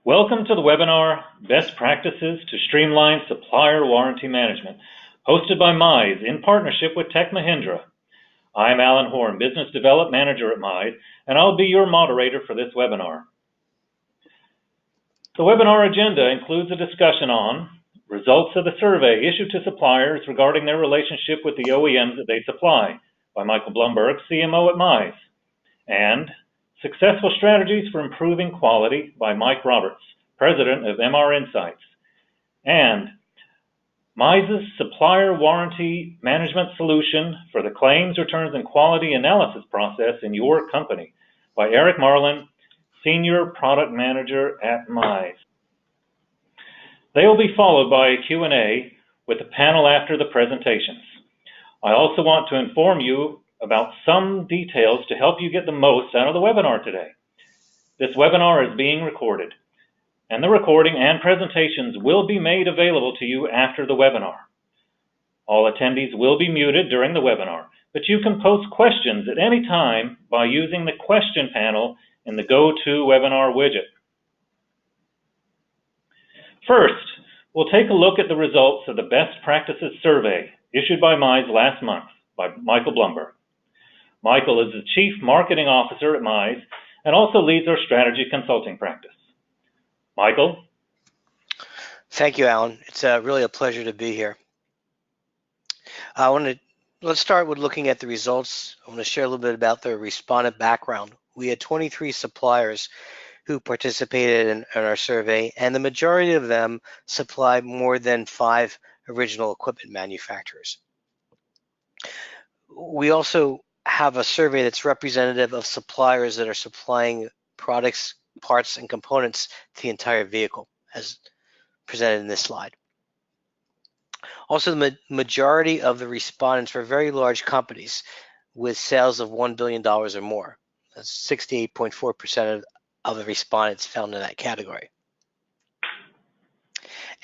Welcome to the webinar, Best Practices to Streamline Supplier Warranty Management, hosted by Mize in partnership with Tech Mahindra. I'm Alan Horne, Business Development Manager at Mize, and I'll be your moderator for this webinar. The webinar agenda includes a discussion on results of the survey issued to suppliers regarding their relationship with the OEMs that they supply by Michael Blumberg, CMO at Mize, and Successful Strategies for Improving Quality by Mike Roberts, President of MR Insights, and Mize's Supplier Warranty Management Solution for the Claims, Returns, and Quality Analysis Process in Your Company by Eric Marlan, Senior Product Manager at Mize. They will be followed by a Q&A with a panel after the presentations. I also want to inform you about some details to help you get the most out of the webinar today. This webinar is being recorded, and the recording and presentations will be made available to you after the webinar. All attendees will be muted during the webinar, but you can post questions at any time by using the question panel in the GoToWebinar widget. First, we'll take a look at the results of the Best Practices Survey issued by Mize last month by Michael Blumberg. Michael is the Chief Marketing Officer at Mize and also leads our strategy consulting practice. Michael? Thank you, Alan. It's really a pleasure to be here. Let's start with looking at the results. I want to share a little bit about the respondent background. We had 23 suppliers who participated in our survey, and the majority of them supply more than 5 original equipment manufacturers. We also have a survey that's representative of suppliers that are supplying products, parts, and components to the entire vehicle, as presented in this slide. Also, the majority of the respondents were very large companies with sales of $1 billion or more. That's 68.4% of the respondents found in that category.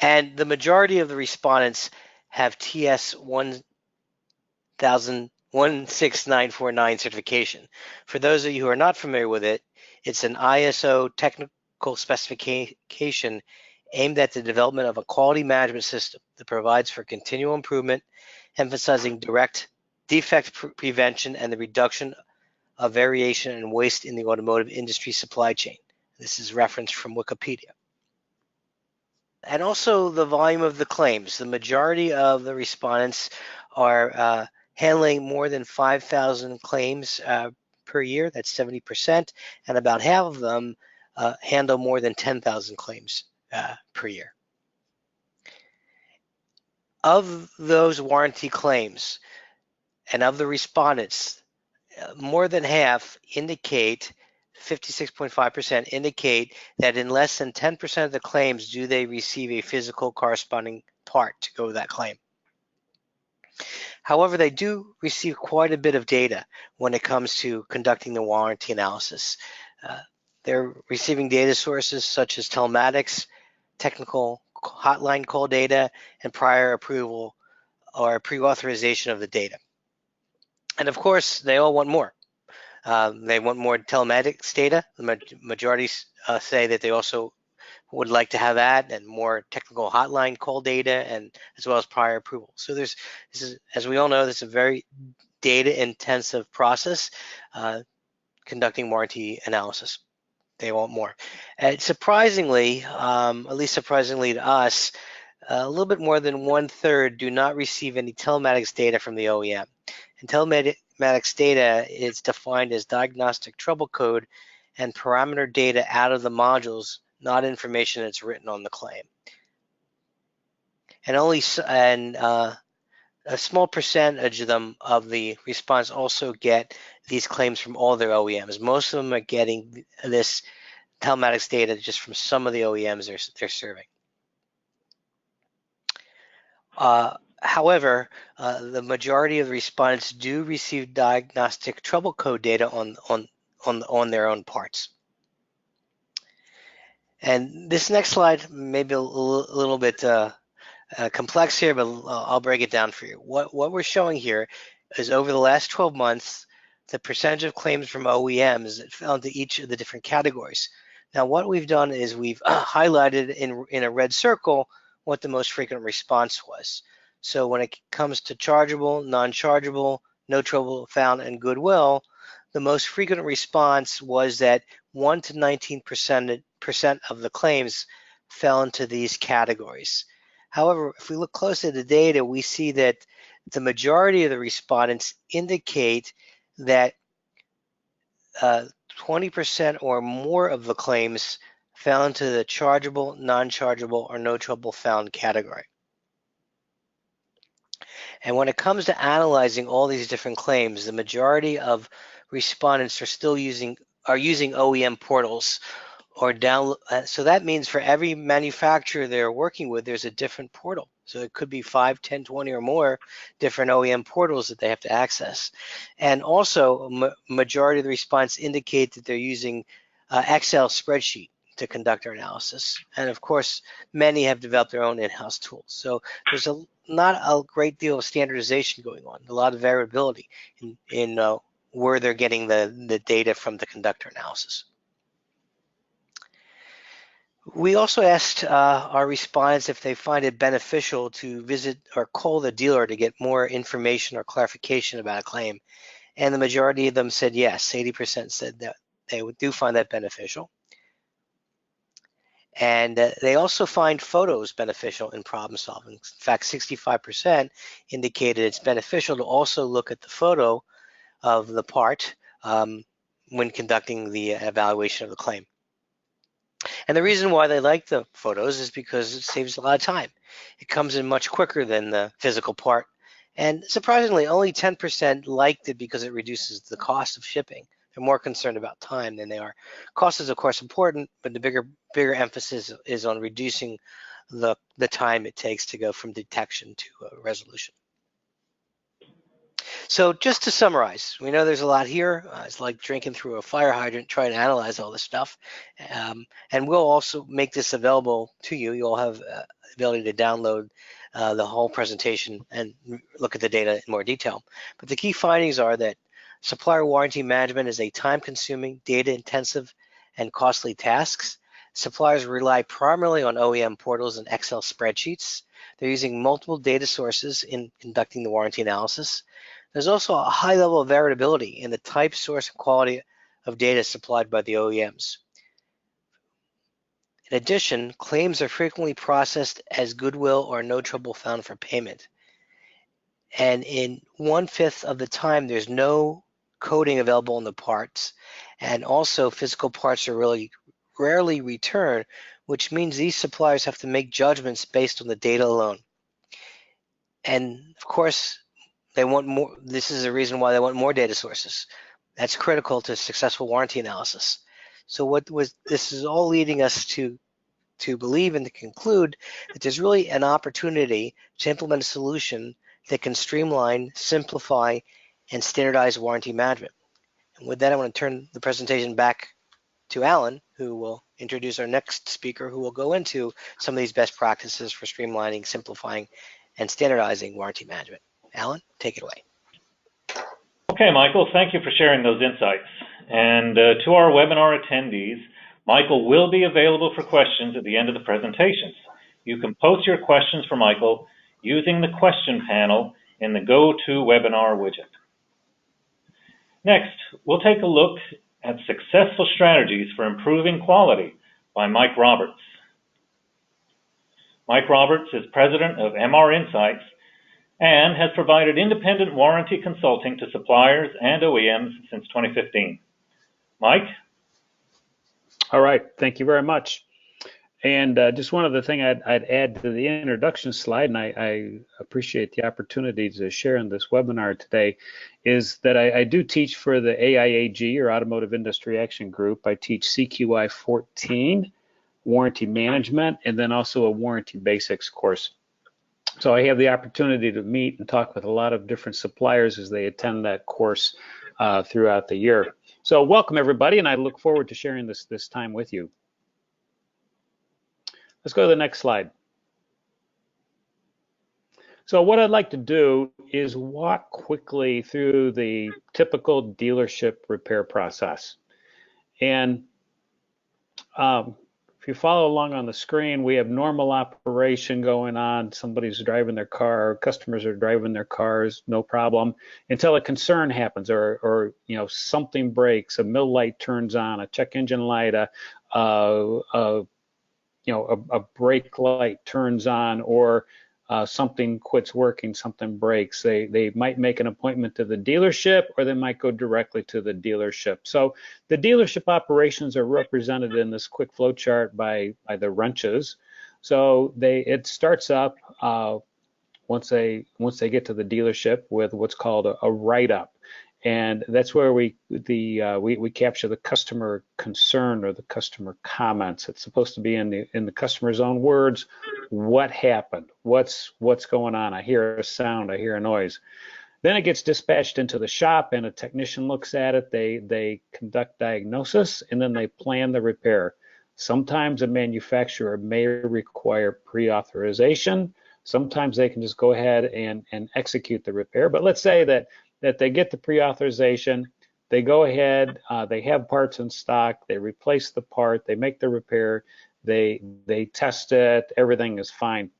And the majority of the respondents have TS 16949 certification. For those of you who are not familiar with it, it's an ISO technical specification aimed at the development of a quality management system that provides for continual improvement, emphasizing direct defect prevention and the reduction of variation and waste in the automotive industry supply chain. This is referenced from Wikipedia. And also the volume of the claims. The majority of the respondents are handling more than 5,000 claims per year. That's 70%, and about half of them handle more than 10,000 claims per year. Of those warranty claims and of the respondents, more than half indicate, 56.5% indicate that in less than 10% of the claims do they receive a physical corresponding part to go with that claim. However, they do receive quite a bit of data when it comes to conducting the warranty analysis. They're receiving data sources such as telematics, technical hotline call data, and prior approval or pre-authorization of the data. And of course, they all want more. They want more telematics data. The majority say that they also would like to have that, and more technical hotline call data, and as well as prior approval. So this is, as we all know, this is a very data-intensive process, conducting warranty analysis. They want more. And surprisingly, at least surprisingly to us, a little bit more than 1/3 do not receive any telematics data from the OEM. And telematics data is defined as diagnostic trouble code and parameter data out of the modules, not information that's written on the claim. And a small percentage of them, of the response, also get these claims from all their OEMs. Most of them are getting this telematics data just from some of the OEMs they're serving. However, the majority of the respondents do receive diagnostic trouble code data on their own parts. And this next slide may be a little bit complex here, but I'll break it down for you. What we're showing here is over the last 12 months, the percentage of claims from OEMs that fell into each of the different categories. Now, what we've done is we've highlighted in a red circle what the most frequent response was. So when it comes to chargeable, non-chargeable, no trouble found, and goodwill, the most frequent response was that 1 to 19% of the claims fell into these categories. However, if we look closely at the data, we see that the majority of the respondents indicate that 20% or more of the claims fell into the chargeable, non-chargeable, or no trouble found category. And when it comes to analyzing all these different claims, the majority of respondents are still using OEM portals or download. So that means for every manufacturer they're working with, there's a different portal. So it could be 5, 10, 20 or more different OEM portals that they have to access. And also, majority of the response indicate that they're using Excel spreadsheet to conduct their analysis. And of course, many have developed their own in-house tools. So there's not a great deal of standardization going on, a lot of variability in where they're getting the data from the conductor analysis. We also asked our respondents if they find it beneficial to visit or call the dealer to get more information or clarification about a claim. And the majority of them said yes, 80% said that they do find that beneficial. And they also find photos beneficial in problem solving. In fact, 65% indicated it's beneficial to also look at the photo of the part when conducting the evaluation of the claim. And the reason why they like the photos is because it saves a lot of time. It comes in much quicker than the physical part. And surprisingly, only 10% liked it because it reduces the cost of shipping. They're more concerned about time than they are. Cost is, of course, important, but the bigger emphasis is on reducing the time it takes to go from detection to resolution. So just to summarize, we know there's a lot here. It's like drinking through a fire hydrant trying to analyze all this stuff. And we'll also make this available to you. You'll have the ability to download the whole presentation and look at the data in more detail. But the key findings are that supplier warranty management is a time-consuming, data-intensive, and costly task. Suppliers rely primarily on OEM portals and Excel spreadsheets. They're using multiple data sources in conducting the warranty analysis. There's also a high level of variability in the type, source, and quality of data supplied by the OEMs. In addition, claims are frequently processed as goodwill or no trouble found for payment. And in 1/5 of the time, there's no coding available in the parts. And also, physical parts are really rarely returned, which means these suppliers have to make judgments based on the data alone. And of course, they want more. This is the reason why they want more data sources. That's critical to successful warranty analysis. So this is all leading us to believe and to conclude that there's really an opportunity to implement a solution that can streamline, simplify, and standardize warranty management. And with that, I want to turn the presentation back to Alan, who will introduce our next speaker, who will go into some of these best practices for streamlining, simplifying, and standardizing warranty management. Alan, take it away. Okay, Michael, thank you for sharing those insights. And to our webinar attendees, Michael will be available for questions at the end of the presentations. You can post your questions for Michael using the question panel in the GoToWebinar widget. Next, we'll take a look at successful strategies for improving quality by Mike Roberts. Mike Roberts is president of MR Insights and has provided independent warranty consulting to suppliers and OEMs since 2015. Mike? All right, thank you very much. And just one other thing I'd add to the introduction slide, and I appreciate the opportunity to share in this webinar today, is that I do teach for the AIAG, or Automotive Industry Action Group. I teach CQI 14, Warranty Management, and then also a Warranty Basics course. So I have the opportunity to meet and talk with a lot of different suppliers as they attend that course throughout the year. So welcome everybody, and I look forward to sharing this time with you. Let's go to the next slide. So what I'd like to do is walk quickly through the typical dealership repair process. And if you follow along on the screen, we have normal operation going on. Somebody's driving their car, customers are driving their cars, no problem, until a concern happens, or something breaks, a mill light turns on, a check engine light, a brake light turns on, or something quits working, something breaks. They might make an appointment to the dealership, or they might go directly to the dealership. So the dealership operations are represented in this quick flow chart by the wrenches. So it starts up once they get to the dealership with what's called a write-up. And that's where we capture the customer concern or the customer comments. It's supposed to be in the customer's own words. What happened? What's going on? I hear a sound. I hear a noise. Then it gets dispatched into the shop, and a technician looks at it. They conduct diagnosis, and then they plan the repair. Sometimes a manufacturer may require pre-authorization. Sometimes they can just go ahead and execute the repair. But let's say that they get the pre-authorization, they go ahead, they have parts in stock, they replace the part, they make the repair, they test it, everything is fine.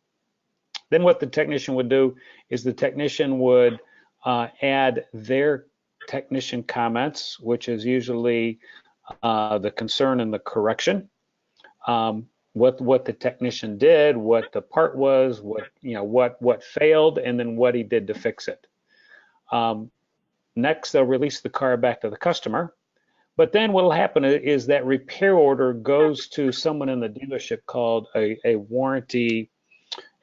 Then what the technician would do is the technician would add their technician comments, which is usually the concern and the correction, what the technician did, what the part was, what failed, and then what he did to fix it. Next, they'll release the car back to the customer. But then what will happen is that repair order goes to someone in the dealership called a warranty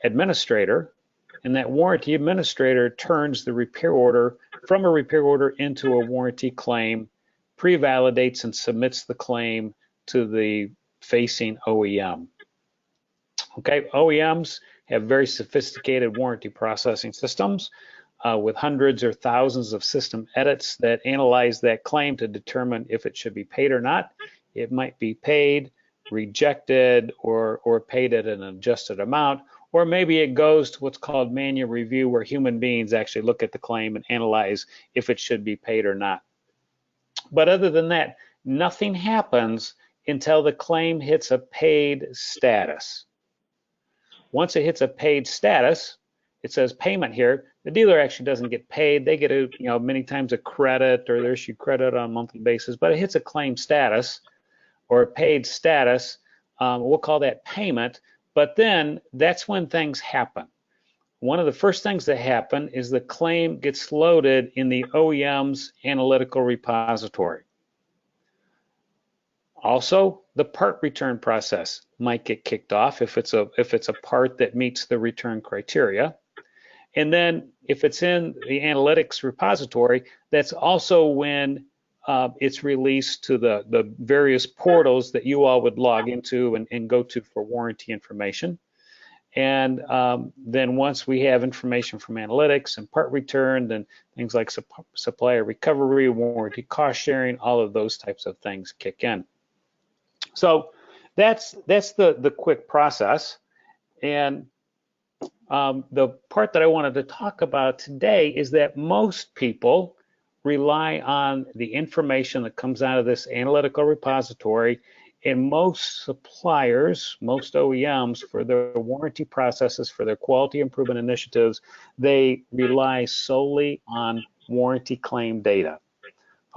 administrator. And that warranty administrator turns the repair order from a repair order into a warranty claim, pre-validates and submits the claim to the facing OEM. Okay, OEMs have very sophisticated warranty processing systems with hundreds or thousands of system edits that analyze that claim to determine if it should be paid or not. It might be paid, rejected, or paid at an adjusted amount, or maybe it goes to what's called manual review, where human beings actually look at the claim and analyze if it should be paid or not. But other than that, nothing happens until the claim hits a paid status. Once it hits a paid status, it says payment here. The dealer actually doesn't get paid. They get many times a credit, or they're issued credit on a monthly basis, but it hits a claim status or a paid status. We'll call that payment. But then that's when things happen. One of the first things that happen is the claim gets loaded in the OEM's analytical repository. Also, the part return process might get kicked off if it's a part that meets the return criteria. And then if it's in the analytics repository, that's also when it's released to the various portals that you all would log into and go to for warranty information. And then once we have information from analytics and part return, then things like supplier recovery, warranty cost sharing, all of those types of things kick in. So that's the quick process. And the part that I wanted to talk about today is that most people rely on the information that comes out of this analytical repository, and most suppliers, most OEMs, for their warranty processes, for their quality improvement initiatives, they rely solely on warranty claim data.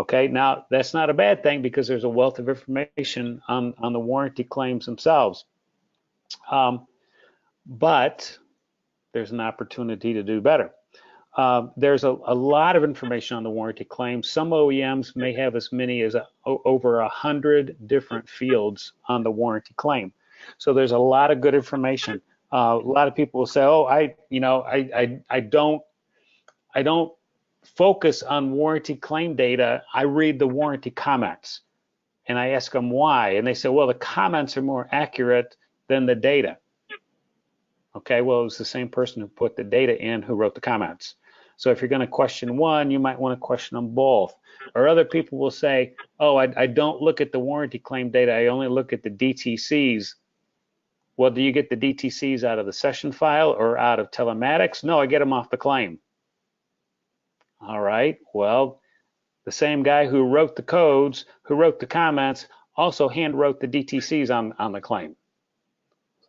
Okay, now that's not a bad thing because there's a wealth of information on the warranty claims themselves. But there's an opportunity to do better. There's a lot of information on the warranty claims. Some OEMs may have as many as over 100 different fields on the warranty claim. So there's a lot of good information. A lot of people will say, "Oh, I don't focus on warranty claim data. I read the warranty comments." And I ask them why, and they say, "Well, the comments are more accurate than the data." Okay, well, it was the same person who put the data in who wrote the comments. So if you're going to question one, you might want to question them both. Or other people will say, "Oh, I don't look at the warranty claim data. I only look at the DTCs." Well, do you get the DTCs out of the session file or out of telematics? No, I get them off the claim. All right, well, the same guy who wrote the codes, who wrote the comments, also hand wrote the DTCs on the claim.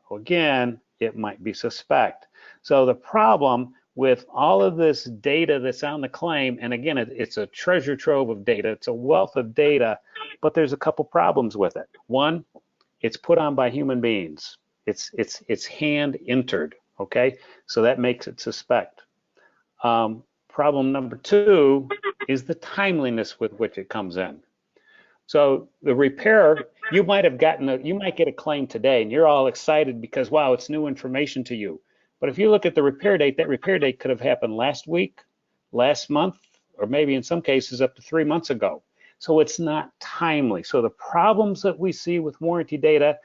So again, it might be suspect. So the problem with all of this data that's on the claim, and again, it's a treasure trove of data, it's a wealth of data, but there's a couple problems with it. One, it's put on by human beings. It's hand entered, okay? So that makes it suspect. Problem number two is the timeliness with which it comes in. So the repair, you might get a claim today and you're all excited because, wow, it's new information to you. But if you look at the repair date, that repair date could have happened last week, last month, or maybe in some cases up to 3 months ago. So it's not timely. So the problems that we see with warranty data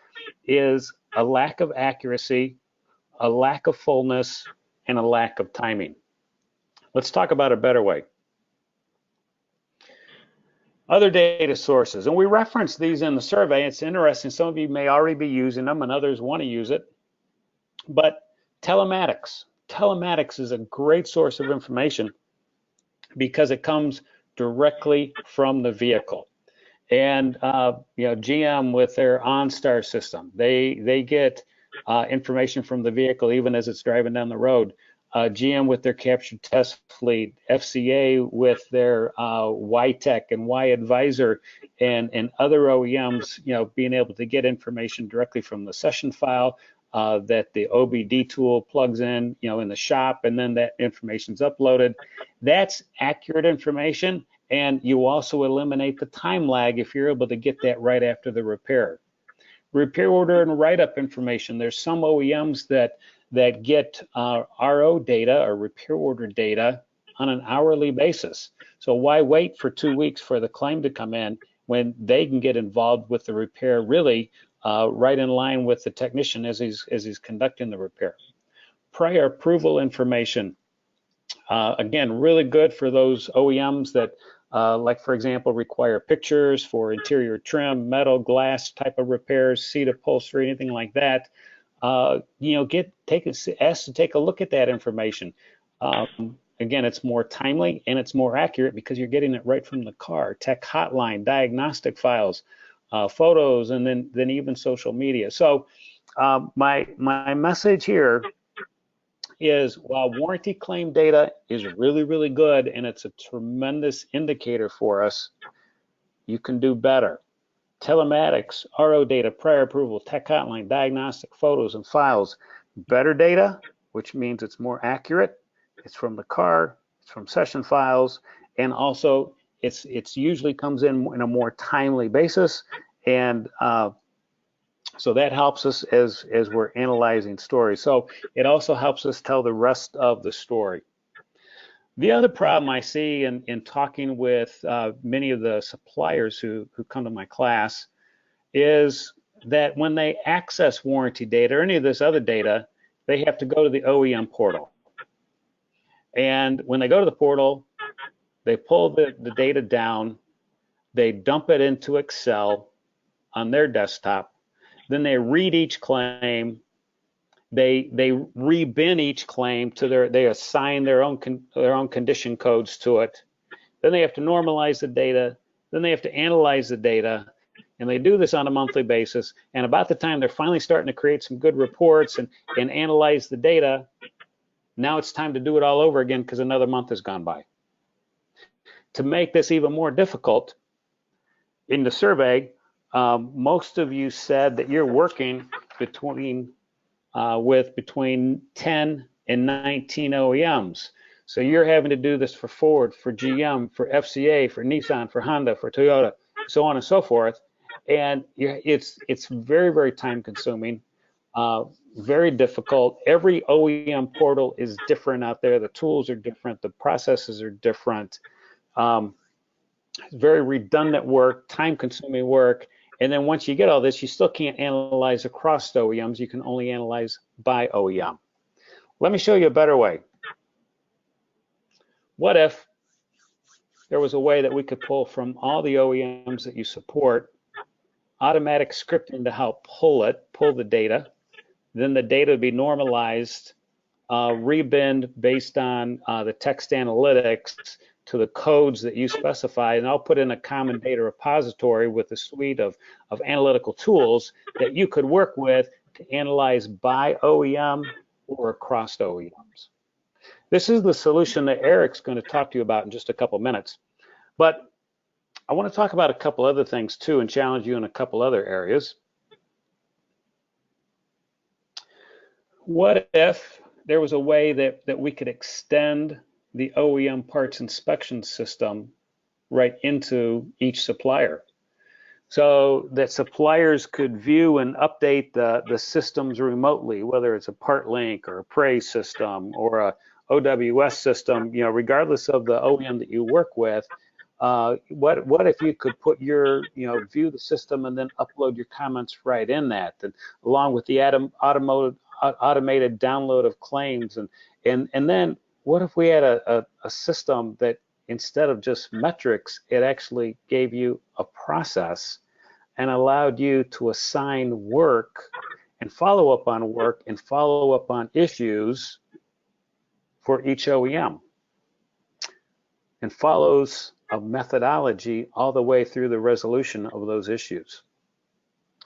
is a lack of accuracy, a lack of fullness, and a lack of timing. Let's talk about a better way. Other data sources, and we reference these in the survey. It's interesting, some of you may already be using them and others want to use it, but telematics. Telematics is a great source of information because it comes directly from the vehicle. And GM with their OnStar system, they get information from the vehicle even as it's driving down the road. GM with their captured test fleet, FCA with their YTech and YAdvisor, and other OEMs, being able to get information directly from the session file that the OBD tool plugs in, in the shop, and then that information's uploaded. That's accurate information, and you also eliminate the time lag if you're able to get that right after the repair. Repair order and write-up information. There's some OEMs that get RO data or repair order data on an hourly basis. So why wait for 2 weeks for the claim to come in when they can get involved with the repair really right in line with the technician as he's conducting the repair. Prior approval information, again, really good for those OEMs that like, for example, require pictures for interior trim, metal, glass type of repairs, seat upholstery, anything like that. Asked to take a look at that information. Again, it's more timely and it's more accurate because you're getting it right from the car. Tech hotline, diagnostic files, photos, and then even social media. So my message here is, while warranty claim data is really, really good and it's a tremendous indicator for us, you can do better. Telematics, RO data, prior approval, tech hotline, diagnostic photos and files, better data, which means it's more accurate. It's from the car, it's from session files, and also it's usually comes in a more timely basis, and so that helps us as we're analyzing stories. So it also helps us tell the rest of the story. The other problem I see in talking with many of the suppliers who come to my class is that when they access warranty data or any of this other data, they have to go to the OEM portal. And when they go to the portal, they pull the data down, they dump it into Excel on their desktop, then they read each claim, they rebin each claim to they assign their own condition codes to it. Then they have to normalize the data. Then they have to analyze the data, and they do this on a monthly basis. And about the time they're finally starting to create some good reports and analyze the data, now it's time to do it all over again because another month has gone by. To make this even more difficult, in the survey, most of you said that you're working between 10 and 19 OEMs. So you're having to do this for Ford, for GM, for FCA, for Nissan, for Honda, for Toyota, so on and so forth. And it's very, very time consuming, very difficult. Every OEM portal is different out there. The tools are different. The processes are different. Very redundant work, time consuming work. And then once you get all this, you still can't analyze across the OEMs. You can only analyze by OEM. Let me show you a better way. What if there was a way that we could pull from all the OEMs that you support, automatic scripting to help pull the data, then the data would be normalized, rebinned based on the text analytics, to the codes that you specify, and I'll put in a common data repository with a suite of analytical tools that you could work with to analyze by OEM or across OEMs. This is the solution that Eric's going to talk to you about in just a couple minutes. But I want to talk about a couple other things too and challenge you in a couple other areas. What if there was a way that we could extend the OEM parts inspection system right into each supplier, so that suppliers could view and update the systems remotely, whether it's a part link or a praise system or a OWS system, regardless of the OEM that you work with. What if you could put your, view the system and then upload your comments right in that, and along with the automated download of claims, and then what if we had a system that instead of just metrics, it actually gave you a process and allowed you to assign work and follow up on work and follow up on issues for each OEM, and follows a methodology all the way through the resolution of those issues.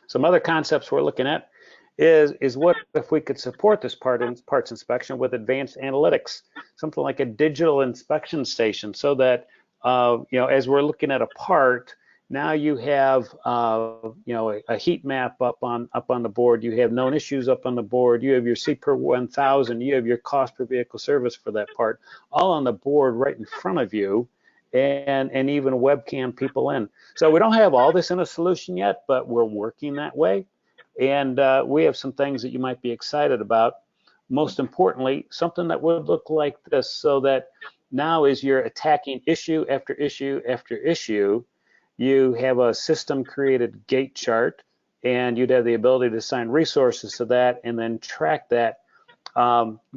Some other concepts we're looking at is what if we could support this parts inspection with advanced analytics, something like a digital inspection station, so that as we're looking at a part, now you have a heat map up on the board, you have known issues up on the board, you have your C per 1,000, you have your cost per vehicle service for that part, all on the board right in front of you, and even webcam people in. So we don't have all this in a solution yet, but we're working that way. And we have some things that you might be excited about. Most importantly, something that would look like this, so that now as you're attacking issue after issue after issue, you have a system created gate chart, and you'd have the ability to assign resources to that and then track that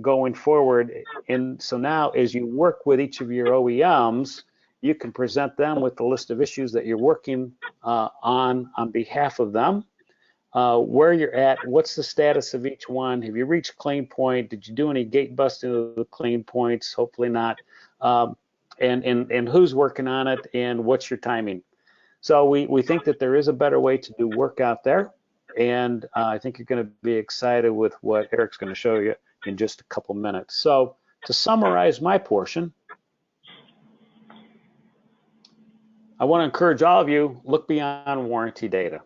going forward. And so now as you work with each of your OEMs, you can present them with the list of issues that you're working on behalf of them. Where you're at, what's the status of each one? Have you reached claim point? Did you do any gate busting of the claim points? Hopefully not. And who's working on it, and what's your timing? So we think that there is a better way to do work out there, and I think you're going to be excited with what Eric's going to show you in just a couple minutes. So to summarize my portion, I want to encourage all of you, look beyond warranty data.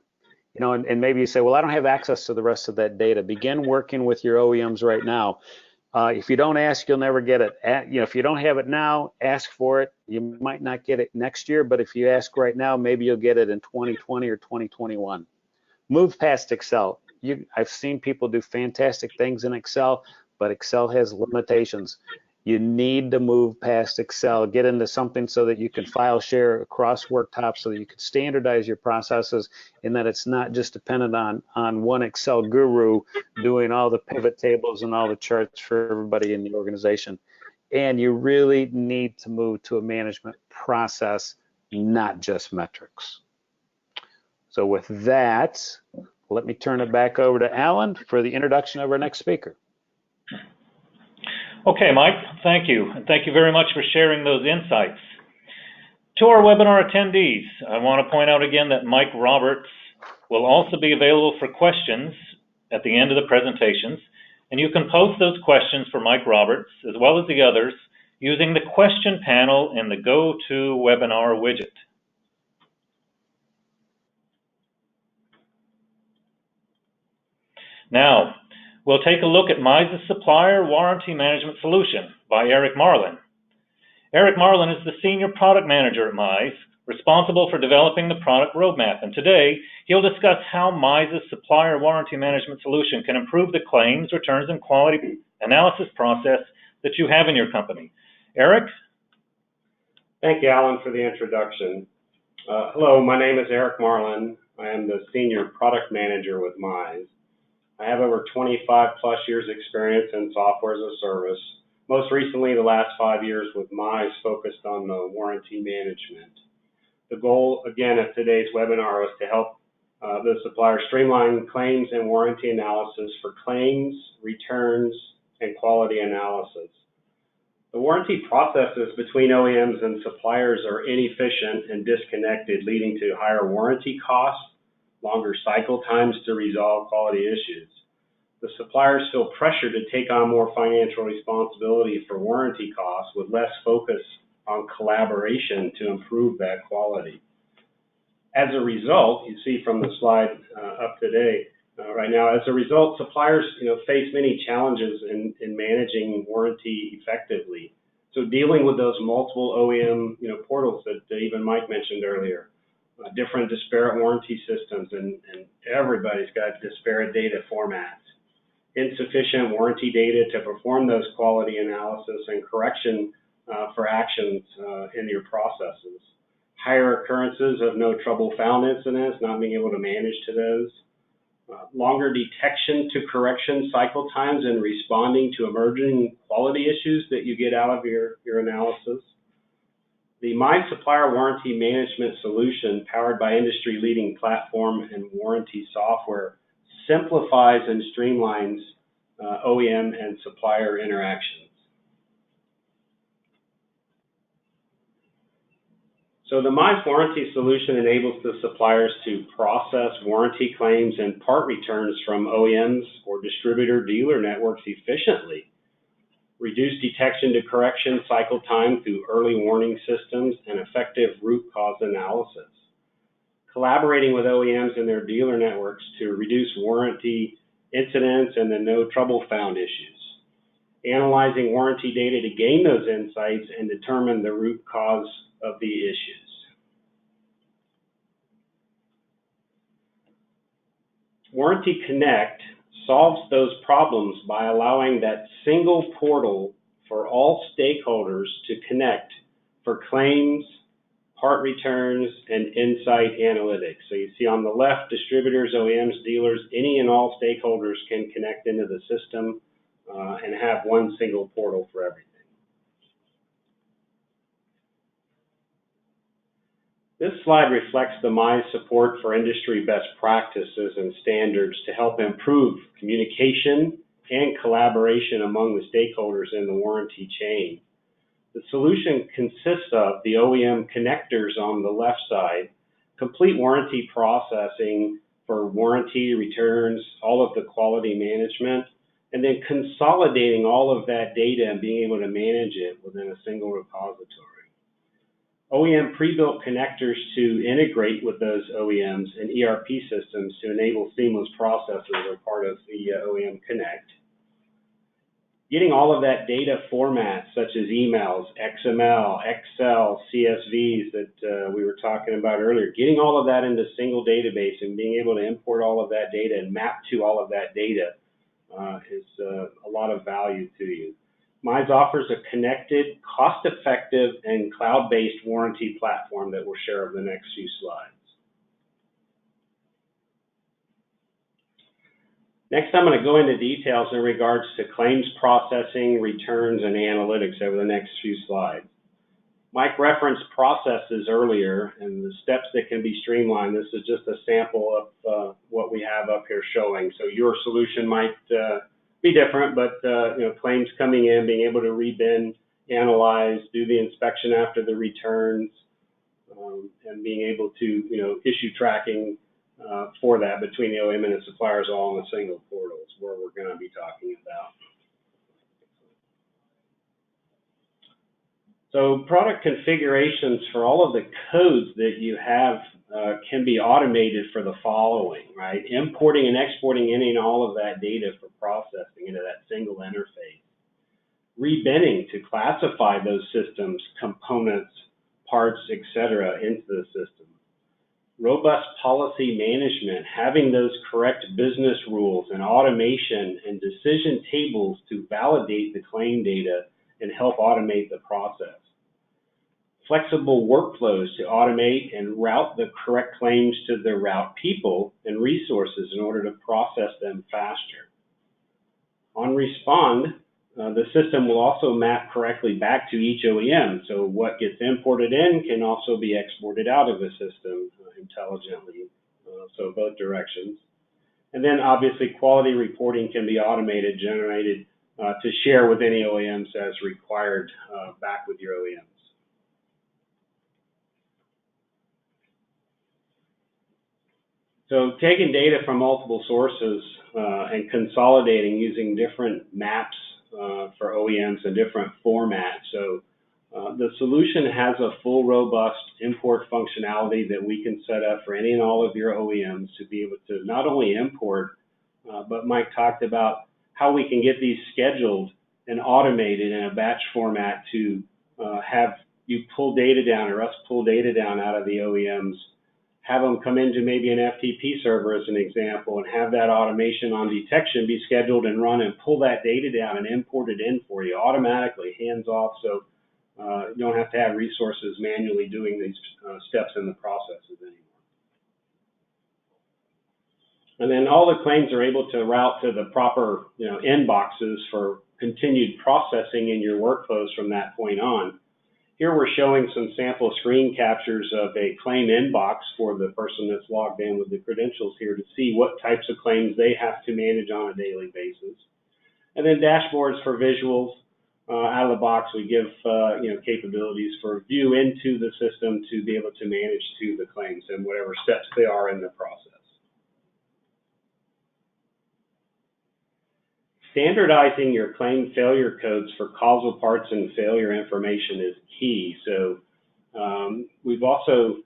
And maybe you say, well, I don't have access to the rest of that data. Begin working with your OEMs right now. If you don't ask, you'll never get it. If you don't have it now, ask for it. You might not get it next year, but if you ask right now, maybe you'll get it in 2020 or 2021. Move past Excel. I've seen people do fantastic things in Excel, but Excel has limitations. You need to move past Excel, get into something so that you can file share across worktops, so that you can standardize your processes, and that it's not just dependent on one Excel guru doing all the pivot tables and all the charts for everybody in the organization. And you really need to move to a management process, not just metrics. So with that, let me turn it back over to Alan for the introduction of our next speaker. Okay, Mike, thank you. And thank you very much for sharing those insights. To our webinar attendees, I want to point out again that Mike Roberts will also be available for questions at the end of the presentations, and you can post those questions for Mike Roberts, as well as the others, using the question panel in the GoToWebinar widget. Now, we'll take a look at Mize's Supplier Warranty Management Solution by Eric Marlan. Eric Marlan is the Senior Product Manager at Mize, responsible for developing the product roadmap. And today, he'll discuss how Mize's Supplier Warranty Management Solution can improve the claims, returns, and quality analysis process that you have in your company. Eric? Thank you, Alan, for the introduction. Hello, my name is Eric Marlan. I am the Senior Product Manager with Mize. I have over 25 plus years experience in software as a service. Most recently, the last 5 years with Mize focused on warranty management. The goal, again, of today's webinar is to help the supplier streamline claims and warranty analysis for claims, returns, and quality analysis. The warranty processes between OEMs and suppliers are inefficient and disconnected, leading to higher warranty costs, longer cycle times to resolve quality issues. The suppliers feel pressure to take on more financial responsibility for warranty costs with less focus on collaboration to improve that quality. As a result, you see from the slide up today, right now, as a result, suppliers face many challenges in managing warranty effectively. So dealing with those multiple OEM portals that even Mike mentioned earlier, different disparate warranty systems, and everybody's got disparate data formats, insufficient warranty data to perform those quality analysis and correction for actions in your processes, higher occurrences of no trouble found incidents, not being able to manage to those, longer detection to correction cycle times and responding to emerging quality issues that you get out of your analysis. The Mize Supplier Warranty Management Solution, powered by industry-leading platform and warranty software, simplifies and streamlines OEM and supplier interactions. So the Mize warranty solution enables the suppliers to process warranty claims and part returns from OEMs or distributor dealer networks efficiently, reduce detection to correction cycle time through early warning systems and effective root cause analysis, collaborating with OEMs and their dealer networks to reduce warranty incidents and the no trouble found issues, analyzing warranty data to gain those insights and determine the root cause of the issues. Warranty Connect solves those problems by allowing that single portal for all stakeholders to connect for claims, part returns, and insight analytics. So you see on the left, distributors, OEMs, dealers, any and all stakeholders can connect into the system and have one single portal for everything. This slide reflects the Mize support for industry best practices and standards to help improve communication and collaboration among the stakeholders in the warranty chain. The solution consists of the OEM connectors on the left side, complete warranty processing for warranty returns, all of the quality management, and then consolidating all of that data and being able to manage it within a single repository. OEM pre-built connectors to integrate with those OEMs and ERP systems to enable seamless processes are part of the OEM Connect. Getting all of that data formats such as emails, XML, Excel, CSVs that we were talking about earlier, getting all of that into a single database and being able to import all of that data and map to all of that data is a lot of value to you. Mize offers a connected, cost-effective, and cloud-based warranty platform that we'll share over the next few slides. Next, I'm going to go into details in regards to claims processing, returns, and analytics over the next few slides. Mike referenced processes earlier and the steps that can be streamlined. This is just a sample of what we have up here showing. So your solution might be different, but claims coming in, being able to rebin, analyze, do the inspection after the returns, and being able to issue tracking for that between the OEM and the suppliers all in a single portal is where we're going to be talking about. So product configurations for all of the codes that you have can be automated for the following, right? Importing and exporting any and all of that data for processing into that single interface. Rebinning to classify those systems, components, parts, etc. into the system. Robust policy management, having those correct business rules and automation and decision tables to validate the claim data and help automate the process. Flexible workflows to automate and route the correct claims to the route people and resources in order to process them faster. On respond, the system will also map correctly back to each OEM, so what gets imported in can also be exported out of the system intelligently, so both directions. And then obviously quality reporting can be automated, generated to share with any OEMs as required back with your OEMs. So taking data from multiple sources and consolidating using different maps for OEMs and different formats. So the solution has a full, robust import functionality that we can set up for any and all of your OEMs to be able to not only import, but Mike talked about how we can get these scheduled and automated in a batch format to have you pull data down or us pull data down out of the OEMs, have them come into maybe an FTP server as an example, and have that automation on detection be scheduled and run and pull that data down and import it in for you automatically, hands off, so you don't have to have resources manually doing these steps in the processes anymore. And then all the claims are able to route to the proper inboxes for continued processing in your workflows from that point on. Here we're showing some sample screen captures of a claim inbox for the person that's logged in with the credentials here to see what types of claims they have to manage on a daily basis. And then dashboards for visuals. Out of the box, we give capabilities for view into the system to be able to manage to the claims and whatever steps they are in the process. Standardizing your claim failure codes for causal parts and failure information is key. So we've also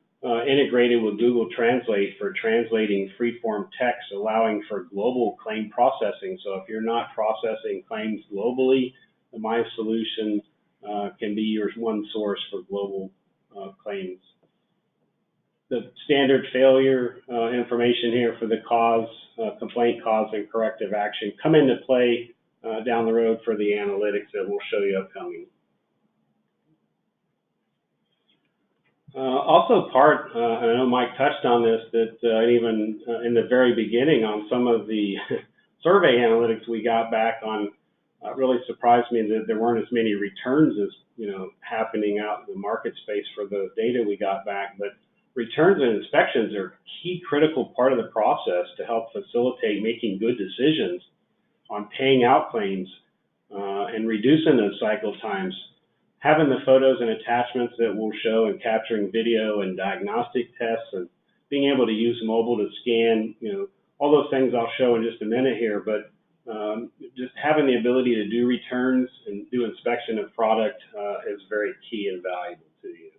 integrated with Google Translate for translating free-form text, allowing for global claim processing. So if you're not processing claims globally, the Mize solution can be your one source for global claims. The standard failure information here for the cause, complaint cause, and corrective action come into play down the road for the analytics that we'll show you upcoming. Also I know Mike touched on this, that even in the very beginning on some of the survey analytics we got back on, really surprised me that there weren't as many returns as happening out in the market space for the data we got back. But returns and inspections are a key critical part of the process to help facilitate making good decisions on paying out claims and reducing those cycle times. Having the photos and attachments that we'll show and capturing video and diagnostic tests and being able to use mobile to scan, all those things I'll show in just a minute here, but just having the ability to do returns and do inspection of product is very key and valuable to you.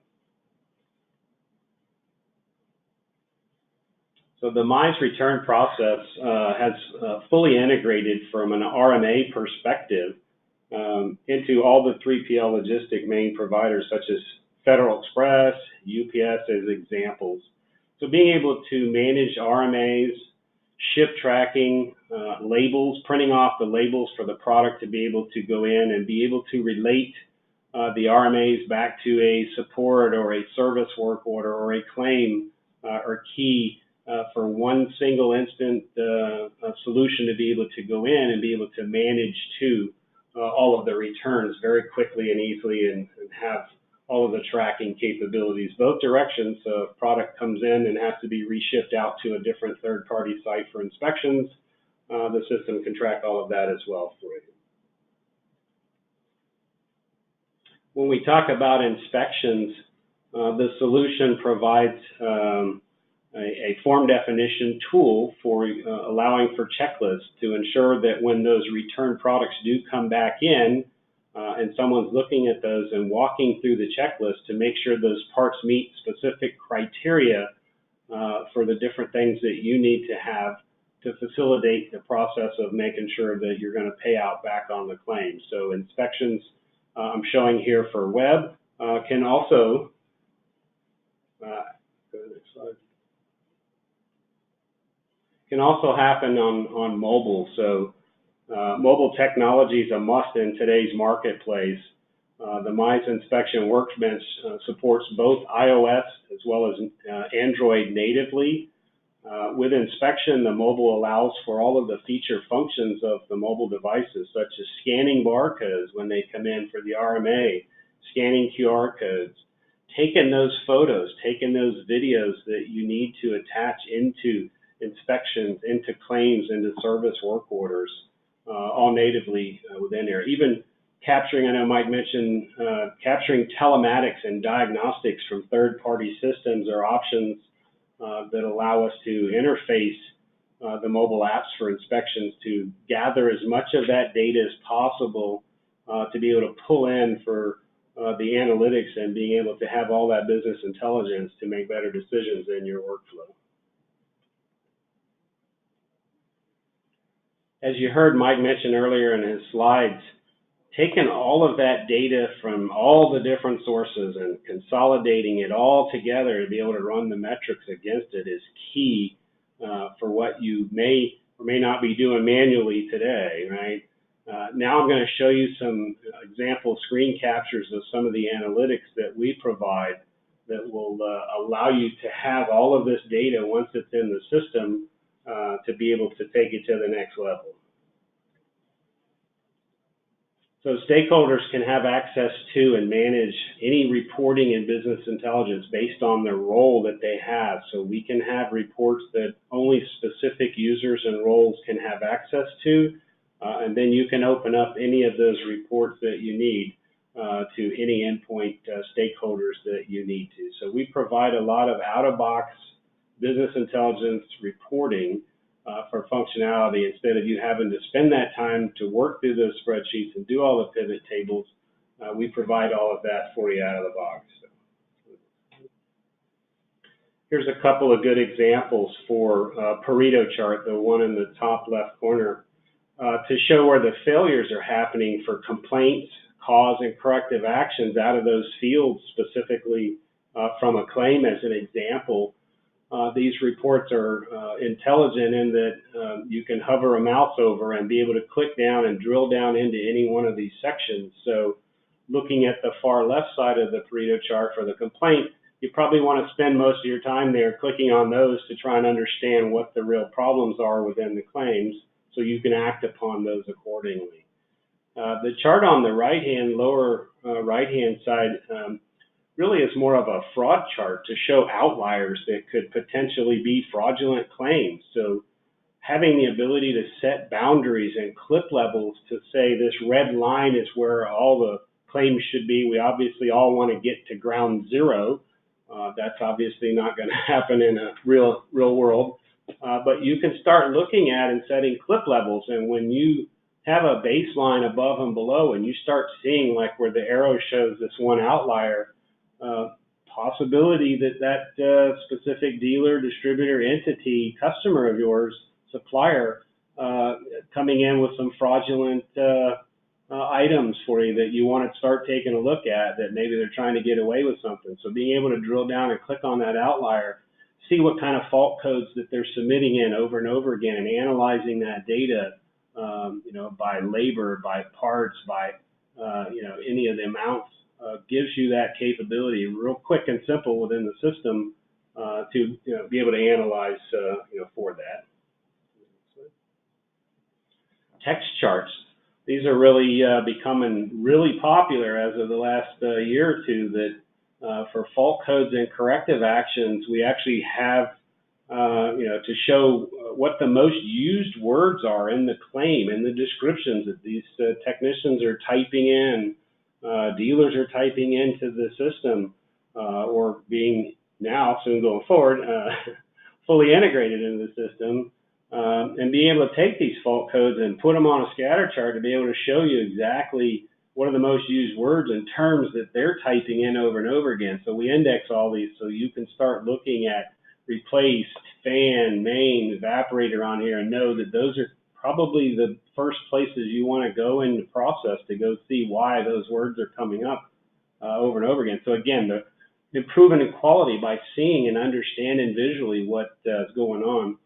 So the Mize return process has fully integrated from an RMA perspective into all the 3PL logistic main providers such as Federal Express, UPS as examples. So being able to manage RMAs, ship tracking, labels, printing off the labels for the product to be able to go in and be able to relate the RMAs back to a support or a service work order or a claim are key for one single instant solution to be able to go in and be able to manage to all of the returns very quickly and easily and have all of the tracking capabilities, both directions. So if product comes in and has to be reshipped out to a different third-party site for inspections, the system can track all of that as well for you. When we talk about inspections, the solution provides a form definition tool for allowing for checklists to ensure that when those return products do come back in, and someone's looking at those and walking through the checklist to make sure those parts meet specific criteria for the different things that you need to have to facilitate the process of making sure that you're going to pay out back on the claim. So inspections I'm showing here for web can also, go to the next slide, can also happen on mobile. So mobile technology is a must in today's marketplace. The Mize Inspection Workbench supports both iOS as well as Android natively. With inspection, the mobile allows for all of the feature functions of the mobile devices, such as scanning barcodes when they come in for the RMA, scanning QR codes, taking those photos, taking those videos that you need to attach into inspections, into claims, into service work orders, all all natively within there. Even capturing, I know Mike mentioned, capturing telematics and diagnostics from third-party systems are options that allow us to interface the mobile apps for inspections to gather as much of that data as possible to be able to pull in for the analytics and being able to have all that business intelligence to make better decisions in your workflow. As you heard Mike mention earlier in his slides, taking all of that data from all the different sources and consolidating it all together to be able to run the metrics against it is key for what you may or may not be doing manually today, right? Now I'm going to show you some example screen captures of some of the analytics that we provide that will allow you to have all of this data once it's in the system to be able to take it to the next level. So stakeholders can have access to and manage any reporting and business intelligence based on the role that they have. So we can have reports that only specific users and roles can have access to, and then you can open up any of those reports that you need to any endpoint stakeholders that you need to. So we provide a lot of out-of-box business intelligence reporting for functionality instead of you having to spend that time to work through those spreadsheets and do all the pivot tables. We provide all of that for you out of the box. Here's a couple of good examples for Pareto chart, the one in the top left corner, to show where the failures are happening for complaints, cause, and corrective actions out of those fields, specifically from a claim as an example. These reports are intelligent in that you can hover a mouse over and be able to click down and drill down into any one of these sections. So looking at the far left side of the Pareto chart for the complaint, you probably want to spend most of your time there clicking on those to try and understand what the real problems are within the claims so you can act upon those accordingly. The chart on the right-hand, lower right-hand side really is more of a fraud chart to show outliers that could potentially be fraudulent claims. So having the ability to set boundaries and clip levels to say this red line is where all the claims should be. We obviously all want to get to ground zero. That's obviously not going to happen in a real world. But you can start looking at and setting clip levels. And when you have a baseline above and below and you start seeing like where the arrow shows this one outlier, possibility that specific dealer, distributor, entity, customer of yours, supplier, coming in with some fraudulent items for you that you want to start taking a look at, that maybe they're trying to get away with something. So being able to drill down and click on that outlier, see what kind of fault codes that they're submitting in over and over again, and analyzing that data, you know, by labor, by parts, by you know, any of the amounts. Gives you that capability real quick and simple within the system to be able to analyze for that. Text charts. These are really becoming really popular as of the last year or two, that for fault codes and corrective actions, we actually have to show what the most used words are in the claim, in the descriptions that these technicians are typing in. Dealers are typing into the system or being now, soon going forward, fully integrated into the system, and being able to take these fault codes and put them on a scatter chart to be able to show you exactly what are the most used words and terms that they're typing in over and over again. So we index all these so you can start looking at replace, fan, main, evaporator on here and know that those are probably the first places you want to go in the process to go see why those words are coming up over and over again. So again, the improving in quality by seeing and understanding visually what is going on.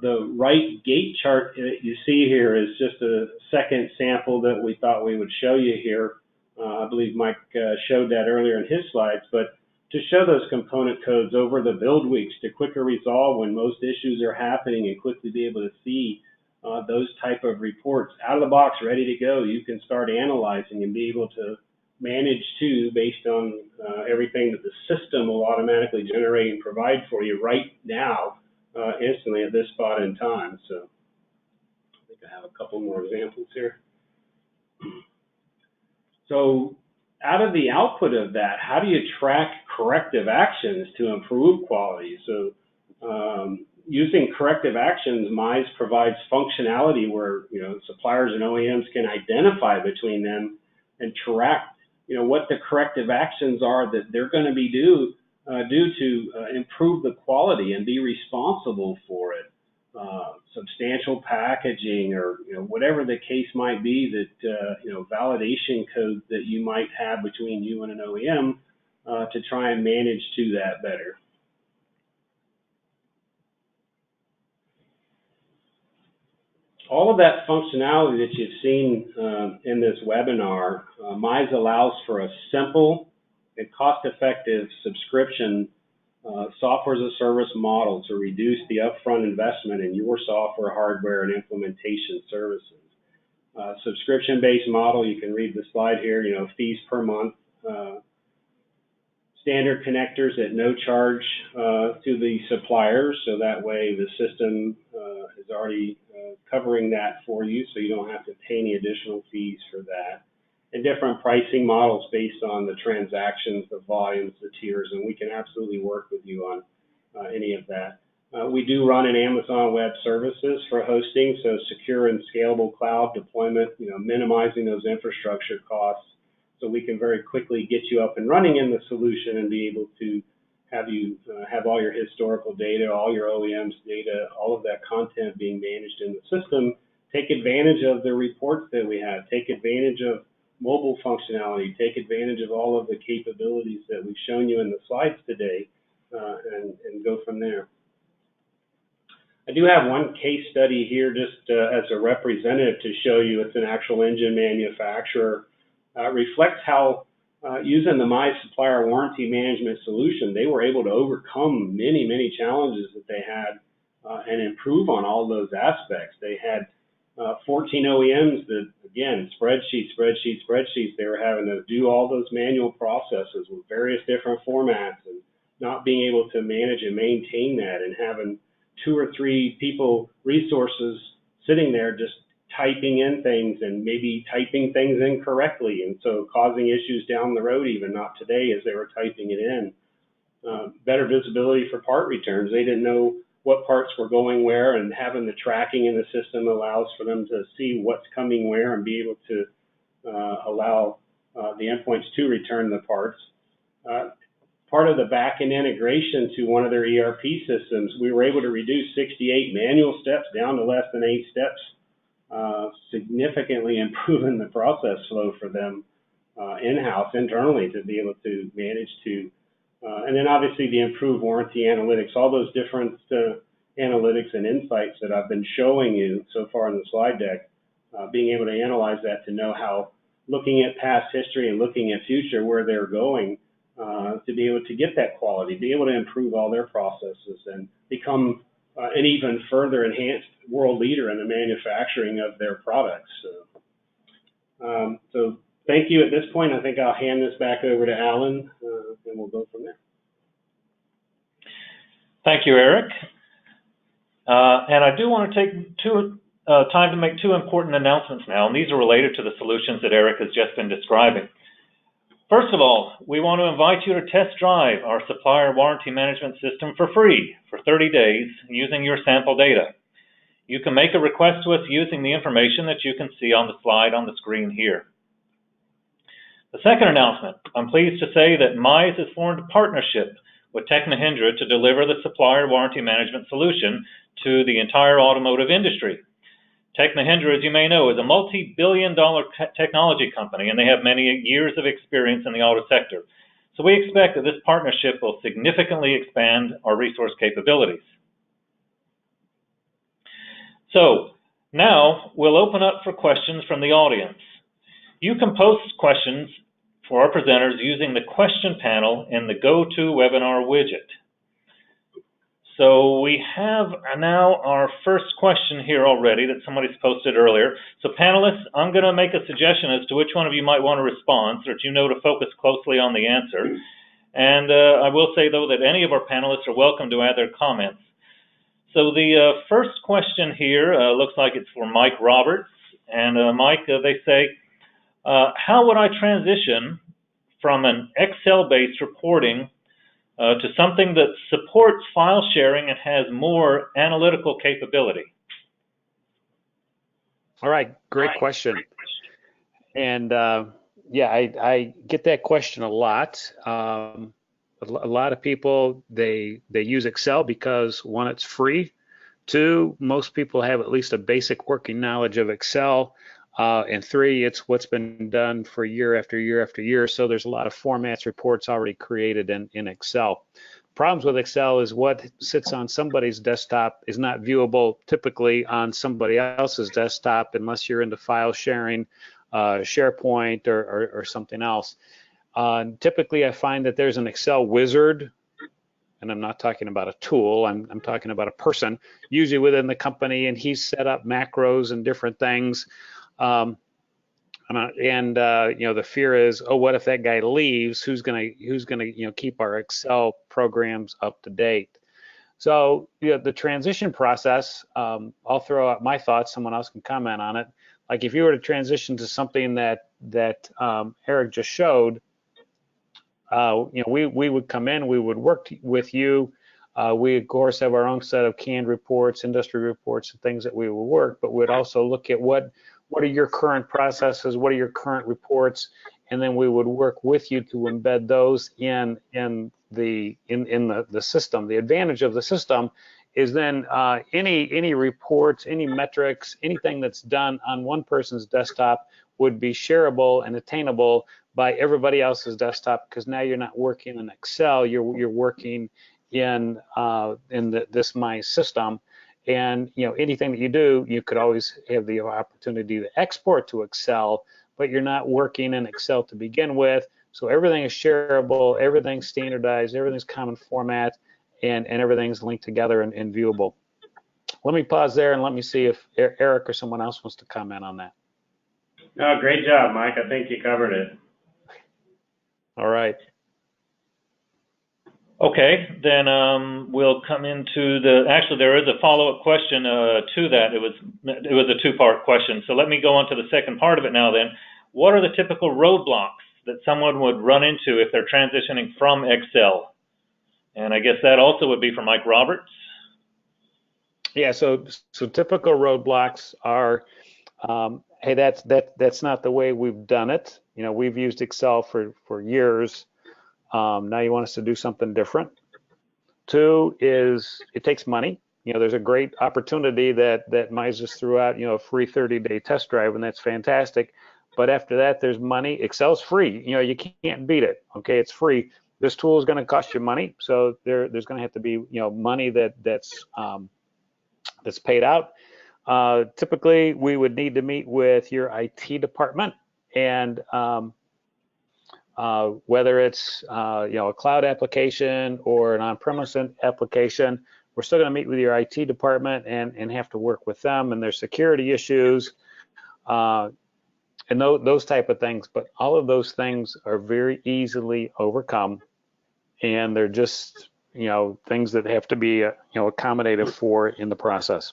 The right gate chart that you see here is just a second sample that we thought we would show you here. I believe Mike showed that earlier in his slides, but to show those component codes over the build weeks to quicker resolve when most issues are happening and quickly be able to see those type of reports out of the box, ready to go. You can start analyzing and be able to manage too, based on everything that the system will automatically generate and provide for you right now, instantly at this spot in time. So think I have a couple more examples here. So out of the output of that, how do you track corrective actions to improve quality? So using corrective actions, Mize provides functionality where, you know, suppliers and OEMs can identify between them and track, you know, what the corrective actions are that they're going to be due to improve the quality and be responsible for it. Substantial packaging, or, you know, whatever the case might be, that you know, validation code that you might have between you and an OEM to try and manage to that better. All of that functionality that you've seen in this webinar, Mize allows for a simple and cost-effective subscription software as a service model to reduce the upfront investment in your software, hardware, and implementation services. Subscription-based model, you can read the slide here, you know, fees per month, standard connectors at no charge to the suppliers, so that way the system is already covering that for you, so you don't have to pay any additional fees for that. And different pricing models based on the transactions, the volumes, the tiers, and we can absolutely work with you on any of that. We do run an Amazon Web Services for hosting, so secure and scalable cloud deployment, you know, minimizing those infrastructure costs, so we can very quickly get you up and running in the solution and be able to have you have all your historical data, all your OEMs data, all of that content being managed in the system. Take advantage of the reports that we have. Take advantage of mobile functionality. Take advantage of all of the capabilities that we've shown you in the slides today, and go from there. I do have one case study here just as a representative to show you. It's an actual engine manufacturer. Reflects how using the Mize supplier warranty management solution, they were able to overcome many challenges that they had and improve on all those aspects. They had 14 OEMs that, again, spreadsheets. They were having to do all those manual processes with various different formats and not being able to manage and maintain that, and having 2 or 3 people resources sitting there just typing in things and maybe typing things incorrectly, and so causing issues down the road, even not today, as they were typing it in. Better visibility for part returns. They didn't know what parts were going where, and having the tracking in the system allows for them to see what's coming where and be able to allow the endpoints to return the parts. Part of the back-end integration to one of their ERP systems, we were able to reduce 68 manual steps down to less than 8 steps, significantly improving the process flow for them in-house, internally, to be able to manage to. And then obviously the improved warranty analytics, all those different analytics and insights that I've been showing you so far in the slide deck, being able to analyze that to know how, looking at past history and looking at future, where they're going, to be able to get that quality, be able to improve all their processes and become an even further enhanced world leader in the manufacturing of their products. So thank you. At this point, I think I'll hand this back over to Alan, and we'll go from there. Thank you, Eric. And I do want to take time to make 2 important announcements now, and these are related to the solutions that Eric has just been describing. First of all, we want to invite you to test drive our supplier warranty management system for free for 30 days using your sample data. You can make a request to us using the information that you can see on the slide on the screen here. The second announcement, I'm pleased to say that Mize has formed a partnership with Mahindra to deliver the supplier warranty management solution to the entire automotive industry. Mahindra, as you may know, is a multi-billion-dollar technology company, and they have many years of experience in the auto sector. So we expect that this partnership will significantly expand our resource capabilities. So now we'll open up for questions from the audience. You can post questions for our presenters using the question panel in the GoToWebinar widget. So we have now our first question here already that somebody's posted earlier. So panelists, I'm going to make a suggestion as to which one of you might want to respond, so that you know to focus closely on the answer. And I will say, though, that any of our panelists are welcome to add their comments. So the first question here looks like it's for Mike Roberts. And Mike, they say, how would I transition from an Excel-based reporting to something that supports file sharing and has more analytical capability? All right, great question. And yeah, I get that question a lot. A lot of people, they use Excel because, one, it's free. Two, most people have at least a basic working knowledge of Excel. And three, it's what's been done for year after year after year. So there's a lot of formats, reports already created in Excel. Problems with Excel is what sits on somebody's desktop is not viewable typically on somebody else's desktop unless you're into file sharing, SharePoint or something else. Typically, I find that there's an Excel wizard, and I'm not talking about a tool, I'm talking about a person, usually within the company, and he's set up macros and different things. You know, the fear is, oh, what if that guy leaves? Who's gonna keep our Excel programs up to date? So, you know, the transition process, I'll throw out my thoughts. Someone else can comment on it. Like if you were to transition to something that Eric just showed, you know, we would come in, we would work with you. We of course have our own set of canned reports, industry reports, and things that we will work, but we'd also look at what are your current processes, what are your current reports, and then we would work with you to embed those in the system. The advantage of the system is then any reports, any metrics, anything that's done on one person's desktop would be shareable and attainable by everybody else's desktop, because now you're not working in Excel, you're working in this Mize system. And you know, anything that you do, you could always have the opportunity to export to Excel, but you're not working in Excel to begin with. So everything is shareable, everything's standardized, everything's common format, and everything's linked together and viewable. Let me pause there and let me see if Eric or someone else wants to comment on that. No, great job, Mike. I think you covered it. All right. Okay, then we'll come into actually there is a follow-up question to that. It was a two-part question. So let me go on to the second part of it now then. What are the typical roadblocks that someone would run into if they're transitioning from Excel? And I guess that also would be for Mike Roberts. Yeah, so typical roadblocks are, hey, that's not the way we've done it. You know, we've used Excel for years. Now you want us to do something different. Two is it takes money. You know, there's a great opportunity that Mize just threw out, you know, a free 30-day test drive, and that's fantastic. But after that, there's money. Excel's free. You know, you can't beat it. Okay, it's free. This tool is going to cost you money, so there's going to have to be, you know, money that's paid out. Typically, we would need to meet with your IT department, and whether it's you know, a cloud application or an on-premise application, we're still going to meet with your IT department and have to work with them and their security issues and those type of things. But all of those things are very easily overcome, and they're just, you know, things that have to be you know, accommodative for in the process.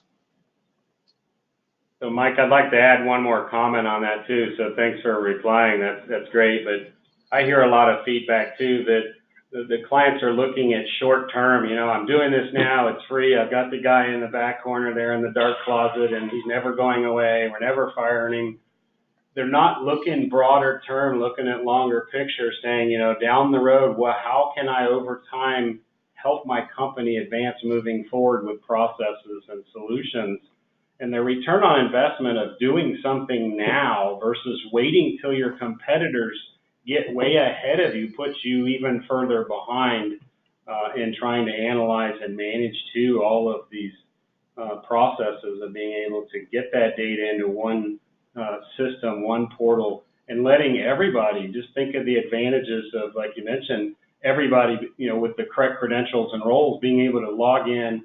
So Mike, I'd like to add one more comment on that too. So thanks for replying. That's great. But I hear a lot of feedback too that the clients are looking at short term. You know, I'm doing this now, it's free. I've got the guy in the back corner there in the dark closet, and he's never going away. We're never firing him. They're not looking broader term, looking at longer picture, saying, you know, down the road, well, how can I over time help my company advance moving forward with processes and solutions? And the return on investment of doing something now versus waiting till your competitors get way ahead of you puts you even further behind in trying to analyze and manage too all of these processes of being able to get that data into one system, one portal, and letting everybody, just think of the advantages of, like you mentioned, everybody, you know, with the correct credentials and roles, being able to log in,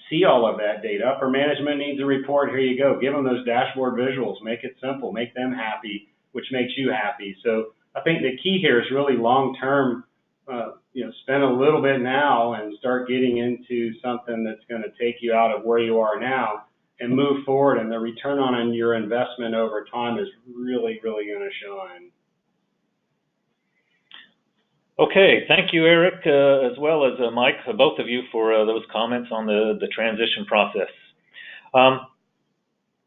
see all of that data. Upper management needs a report, here you go. Give them those dashboard visuals, make it simple, make them happy, which makes you happy. So I think the key here is really long-term spend a little bit now and start getting into something that's going to take you out of where you are now and move forward, and the return on your investment over time is really, really going to shine. Okay, thank you, Eric, as well as Mike, both of you, for those comments on the transition process.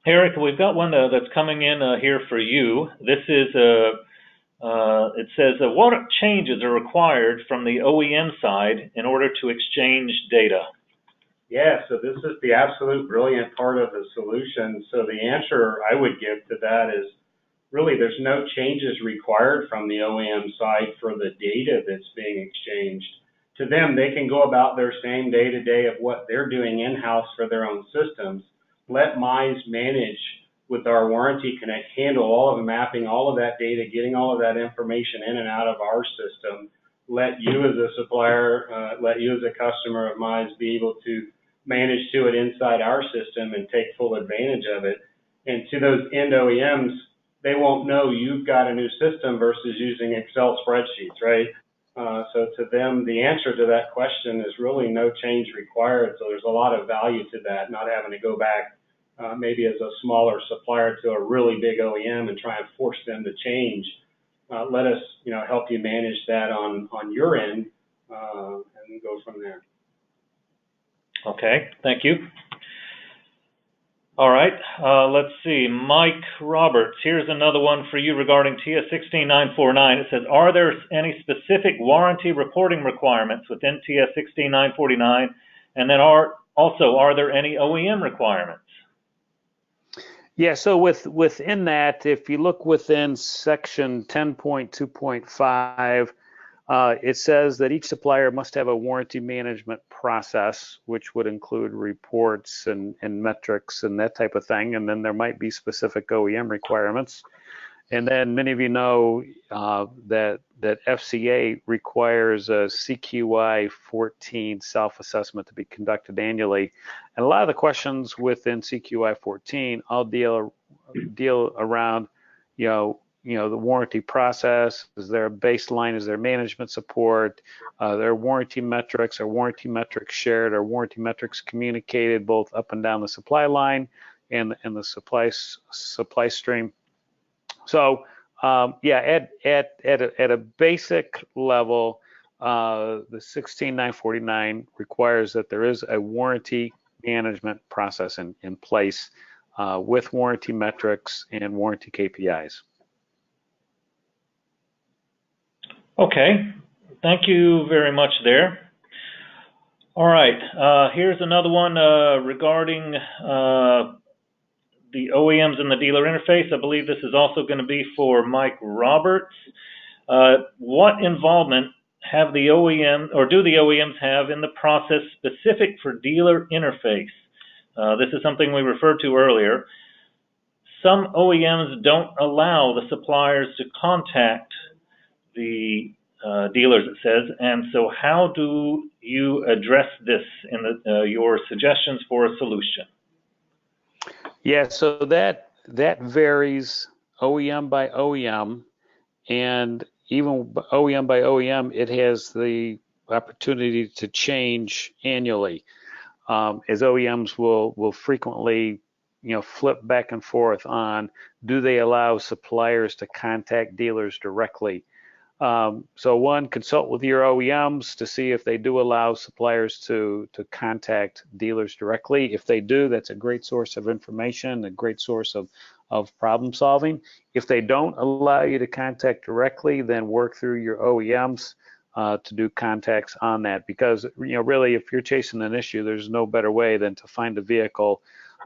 Eric, we've got one that's coming in here for you. This is, it says, what changes are required from the OEM side in order to exchange data? Yeah, so this is the absolute brilliant part of the solution. So the answer I would give to that is really there's no changes required from the OEM side for the data that's being exchanged. To them, they can go about their same day-to-day of what they're doing in-house for their own systems. Let Mize manage with our Warranty Connect, handle all of the mapping, all of that data, getting all of that information in and out of our system. Let you as a supplier, let you as a customer of Mize be able to manage to it inside our system and take full advantage of it. And to those end OEMs, they won't know you've got a new system versus using Excel spreadsheets, right? So to them, the answer to that question is really no change required. So there's a lot of value to that, not having to go back maybe as a smaller supplier to a really big OEM and try and force them to change. Let us, help you manage that on your end and go from there. Okay, thank you. All right, let's see. Mike Roberts, here's another one for you regarding TS 16949. It says, are there any specific warranty reporting requirements within TS 16949? And then are there any OEM requirements? Yeah, so within that, if you look within section 10.2.5, it says that each supplier must have a warranty management process, which would include reports and metrics and that type of thing. And then there might be specific OEM requirements. And then many of you know that FCA requires a CQI 14 self-assessment to be conducted annually. And a lot of the questions within CQI 14 all deal around, the warranty process. Is there a baseline? Is there management support? There are warranty metrics? Are warranty metrics shared? Are warranty metrics communicated both up and down the supply line and the supply stream? So at a basic level, the 16949 requires that there is a warranty management process in place with warranty metrics and warranty KPIs. Okay, thank you very much there. All right, here's another one regarding the OEMs and the dealer interface. I believe this is also going to be for Mike Roberts. What involvement have the OEM, or do the OEMs have in the process specific for dealer interface? This is something we referred to earlier. Some OEMs don't allow the suppliers to contact the dealers, it says, and so how do you address this in your suggestions for a solution? Yeah, so that varies OEM by OEM, and even OEM by OEM, it has the opportunity to change annually, as OEMs will frequently, flip back and forth on, do they allow suppliers to contact dealers directly? So one, consult with your OEMs to see if they do allow suppliers to contact dealers directly. If they do, that's a great source of information, a great source of problem solving. If they don't allow you to contact directly, then work through your OEMs to do contacts on that, because really, if you're chasing an issue, there's no better way than to find a vehicle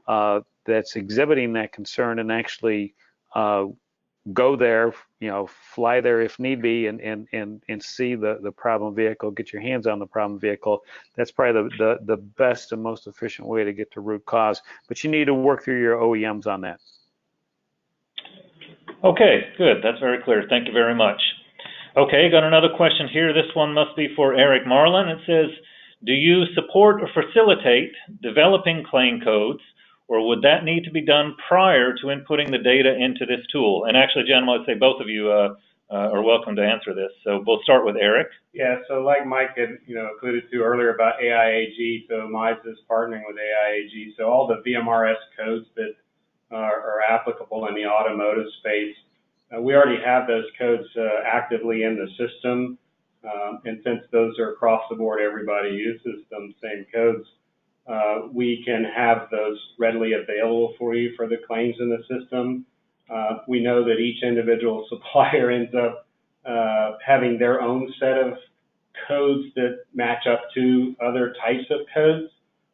that's exhibiting that concern and actually go there, fly there if need be, and see the problem vehicle, get your hands on the problem vehicle. That's probably the best and most efficient way to get to root cause. But you need to work through your OEMs on that. Okay, good. That's very clear. Thank you very much. Okay, got another question here. This one must be for Eric Marlan. It says, do you support or facilitate developing claim codes, or would that need to be done prior to inputting the data into this tool? And actually, gentlemen, I'd say both of you are welcome to answer this. So we'll start with Eric. Yeah, so like Mike had alluded to earlier about AIAG, so Mize is partnering with AIAG. So all the VMRS codes that are applicable in the automotive space, we already have those codes actively in the system. And since those are across the board, everybody uses them, same codes, we can have those readily available for you for the claims in the system. We know that each individual supplier ends up having their own set of codes that match up to other types of codes.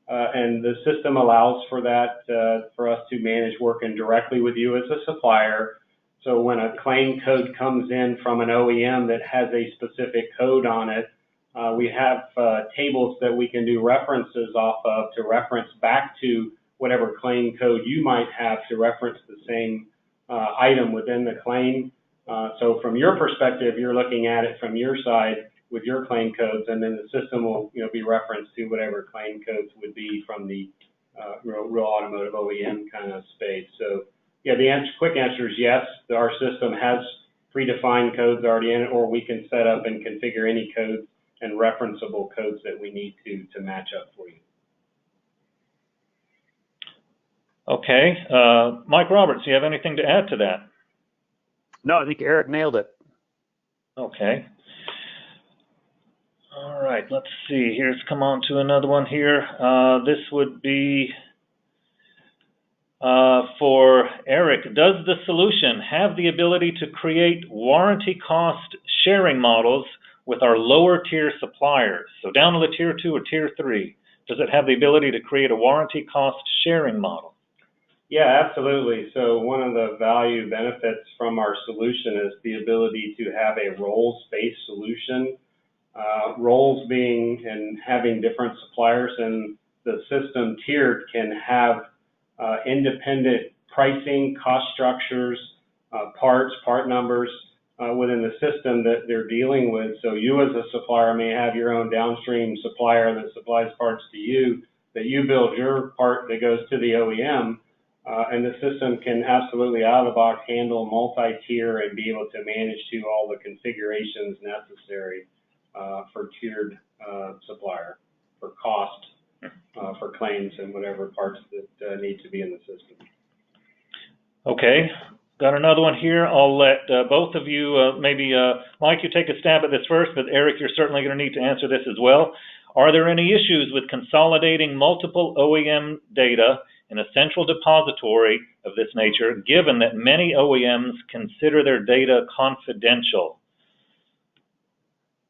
And the system allows for that, for us to manage working directly with you as a supplier. So when a claim code comes in from an OEM that has a specific code on it, we have tables that we can do references off of to reference back to whatever claim code you might have to reference the same item within the claim. So from your perspective, you're looking at it from your side with your claim codes, and then the system will be referenced to whatever claim codes would be from the real automotive OEM kind of space. So yeah, the quick answer is yes, our system has predefined codes already in it, or we can set up and configure any codes and referenceable codes that we need to match up for you. Okay, Mike Roberts, do you have anything to add to that? No, I think Eric nailed it. Okay. All right, let's see. Here's come on to another one here. This would be for Eric. Does the solution have the ability to create warranty cost sharing models with our lower tier suppliers? So down to the tier 2 or tier 3, does it have the ability to create a warranty cost sharing model? Yeah, absolutely. So one of the value benefits from our solution is the ability to have a roles-based solution. Roles being and having different suppliers, and the system tiered can have independent pricing, cost structures, part numbers within the system that they're dealing with. So you as a supplier may have your own downstream supplier that supplies parts to you, that you build your part that goes to the OEM, and the system can absolutely out of the box handle multi-tier and be able to manage to all the configurations necessary for tiered supplier, for cost, for claims, and whatever parts that need to be in the system. Okay, got another one here. I'll let both of you, maybe Mike, you take a stab at this first, but Eric, you're certainly going to need to answer this as well. Are there any issues with consolidating multiple OEM data in a central depository of this nature, given that many OEMs consider their data confidential?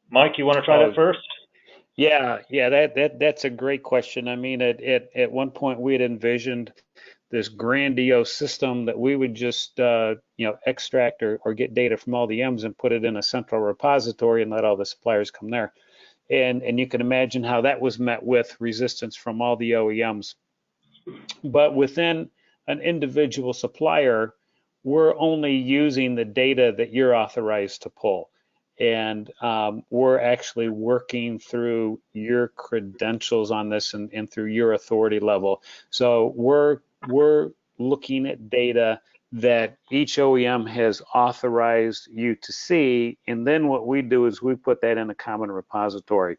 Mike, you want to try that first? Yeah, that's a great question. I mean, at one point we had envisioned this grandiose system that we would just extract or get data from all the OEMs and put it in a central repository and let all the suppliers come there. And you can imagine how that was met with resistance from all the OEMs. But within an individual supplier, we're only using the data that you're authorized to pull. And we're actually working through your credentials on this and through your authority level. So we're looking at data that each OEM has authorized you to see, and then what we do is we put that in a common repository.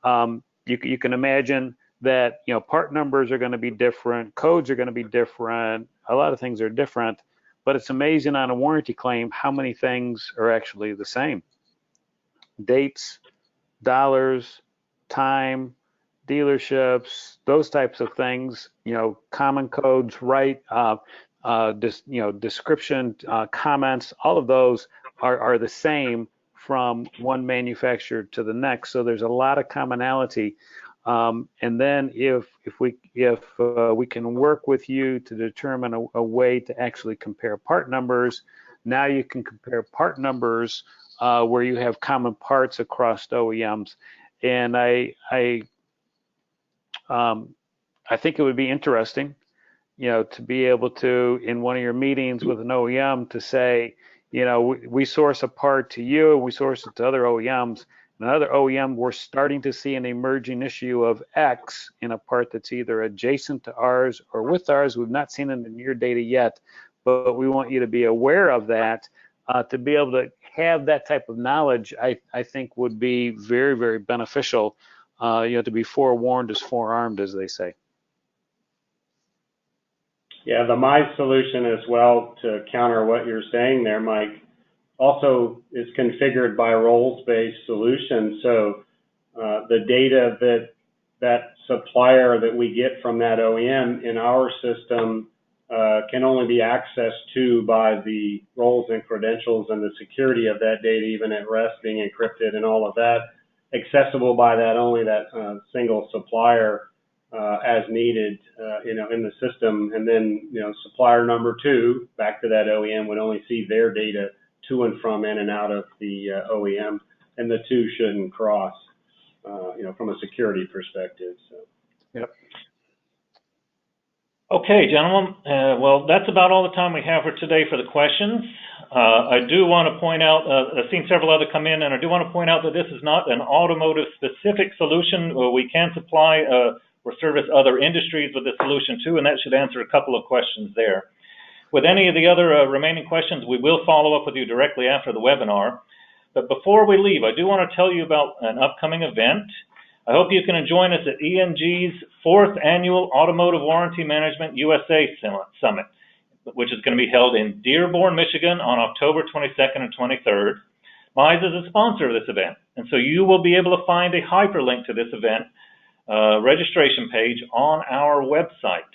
You can imagine that part numbers are going to be different, codes are going to be different, a lot of things are different, but it's amazing on a warranty claim how many things are actually the same. Dates, dollars, time, dealerships, those types of things, common codes, right? Description, comments, all of those are the same from one manufacturer to the next. So there's a lot of commonality. And then if we can work with you to determine a way to actually compare part numbers, now you can compare part numbers where you have common parts across OEMs. And I think it would be interesting, to be able to, in one of your meetings with an OEM, to say, we source a part to you, we source it to other OEMs. Another OEM, we're starting to see an emerging issue of X in a part that's either adjacent to ours or with ours. We've not seen it in your data yet, but we want you to be aware of that, to be able to have that type of knowledge, I think would be very, very beneficial. To be forewarned is forearmed, as they say. Yeah, the Mize solution as well, to counter what you're saying there, Mike, also is configured by roles-based solution. So the data that supplier that we get from that OEM in our system can only be accessed to by the roles and credentials and the security of that data, even at rest, being encrypted and all of that, accessible by that single supplier as needed, in the system. And then, supplier number 2, back to that OEM, would only see their data to and from, in and out of the OEM, and the two shouldn't cross, from a security perspective. So. Yep. Okay, gentlemen. Well, that's about all the time we have for today for the questions. I do want to point out, I've seen several other come in, and I do want to point out that this is not an automotive-specific solution. We can supply or service other industries with this solution too, and that should answer a couple of questions there. With any of the other remaining questions, we will follow up with you directly after the webinar. But before we leave, I do want to tell you about an upcoming event. I hope you can join us at ENG's 4th Annual Automotive Warranty Management USA Summit, which is going to be held in Dearborn, Michigan on October 22nd and 23rd. Mize is a sponsor of this event, and so you will be able to find a hyperlink to this event registration page on our website.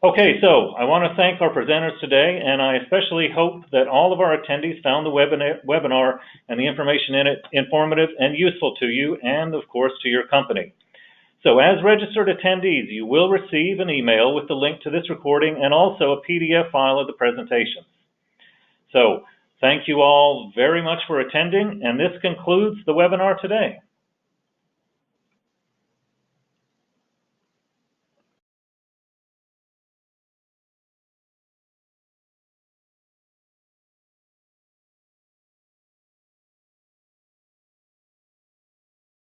Okay, so I want to thank our presenters today, and I especially hope that all of our attendees found the webinar and the information in it informative and useful to you and, of course, to your company. So as registered attendees, you will receive an email with the link to this recording and also a PDF file of the presentations. So thank you all very much for attending, and this concludes the webinar today.